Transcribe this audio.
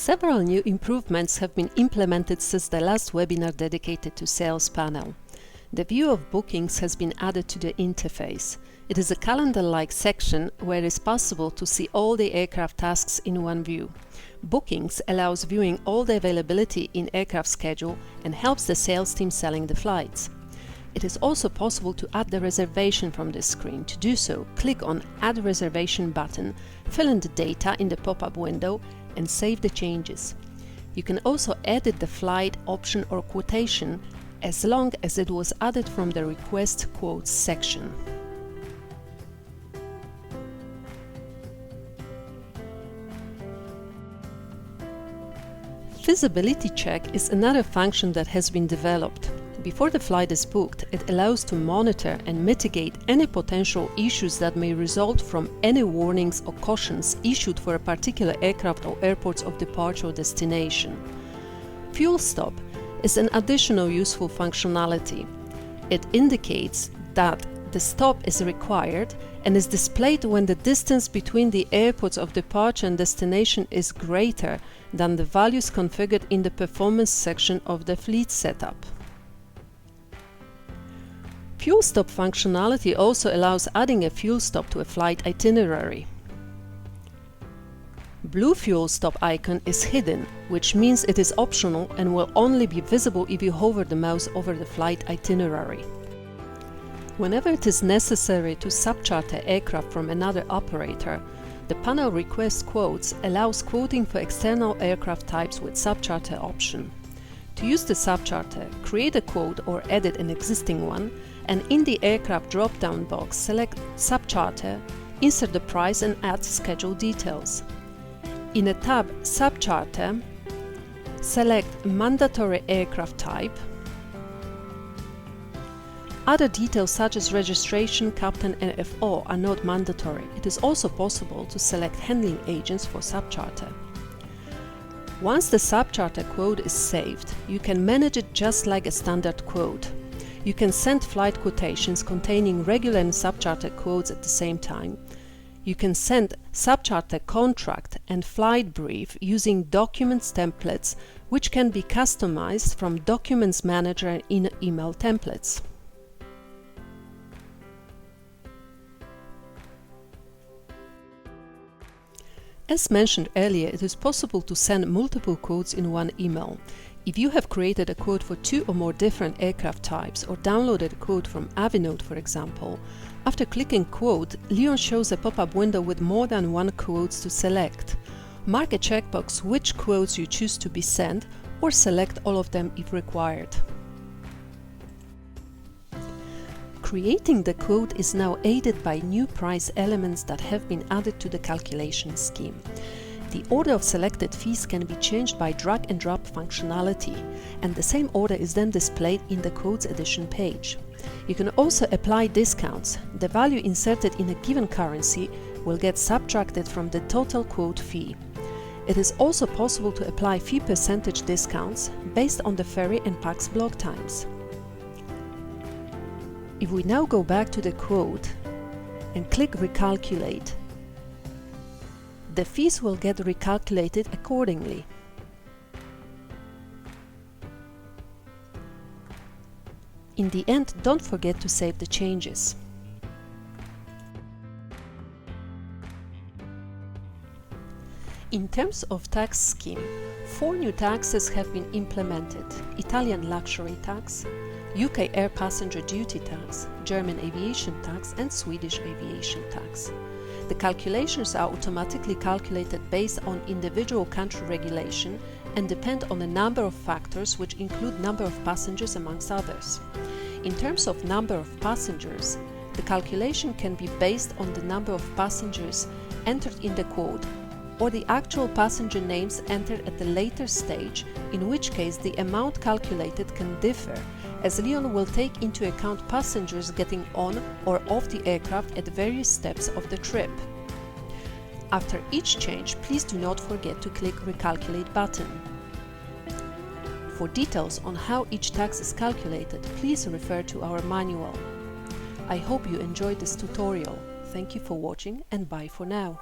Several new improvements have been implemented since the last webinar dedicated to sales panel. The view of bookings has been added to the interface. It is a calendar-like section where it is possible to see all the aircraft tasks in one view. Bookings allows viewing all the availability in aircraft schedule and helps the sales team selling the flights. It is also possible to add the reservation from this screen. To do so, click on Add Reservation button, fill in the data in the pop-up window and save the changes. You can also edit the flight option or quotation as long as it was added from the Request Quotes section. Feasibility check is another function that has been developed. Before the flight is booked, it allows to monitor and mitigate any potential issues that may result from any warnings or cautions issued for a particular aircraft or airports of departure or destination. Fuel stop is an additional useful functionality. It indicates that the stop is required and is displayed when the distance between the airports of departure and destination is greater than the values configured in the performance section of the fleet setup. Fuel stop functionality also allows adding a fuel stop to a flight itinerary. Blue fuel stop icon is hidden, which means it is optional and will only be visible if you hover the mouse over the flight itinerary. Whenever it is necessary to subcharter aircraft from another operator, the panel Request Quotes allows quoting for external aircraft types with subcharter option. To use the subcharter, create a quote or edit an existing one, and in the aircraft drop-down box select Subcharter, insert the price and add schedule details. In a tab Subcharter, select Mandatory Aircraft Type. Other details such as registration, captain and FO are not mandatory. It is also possible to select handling agents for subcharter. Once the subcharter quote is saved, you can manage it just like a standard quote. You can send flight quotations containing regular and subcharter quotes at the same time. You can send subcharter contract and flight brief using documents templates, which can be customized from Documents Manager and in email templates. As mentioned earlier, it is possible to send multiple quotes in one email. If you have created a quote for 2 or more different aircraft types or downloaded a quote from Aviation, for example, after clicking Quote, Leon shows a pop-up window with more than one quotes to select. Mark a checkbox which quotes you choose to be sent or select all of them if required. Creating the quote is now aided by new price elements that have been added to the calculation scheme. The order of selected fees can be changed by drag and drop functionality, and the same order is then displayed in the Quotes Edition page. You can also apply discounts. The value inserted in a given currency will get subtracted from the total quote fee. It is also possible to apply fee percentage discounts based on the ferry and PAX block times. If we now go back to the quote and click Recalculate, the fees will get recalculated accordingly. In the end, don't forget to save the changes. In terms of tax scheme, 4 new taxes have been implemented: Italian luxury tax, UK air passenger duty tax, German aviation tax and Swedish aviation tax. The calculations are automatically calculated based on individual country regulation and depend on a number of factors which include number of passengers amongst others. In terms of number of passengers, the calculation can be based on the number of passengers entered in the quote or the actual passenger names entered at the later stage, in which case the amount calculated can differ, as Leon will take into account passengers getting on or off the aircraft at various steps of the trip. After each change, please do not forget to click Recalculate button. For details on how each tax is calculated, please refer to our manual. I hope you enjoyed this tutorial. Thank you for watching and bye for now.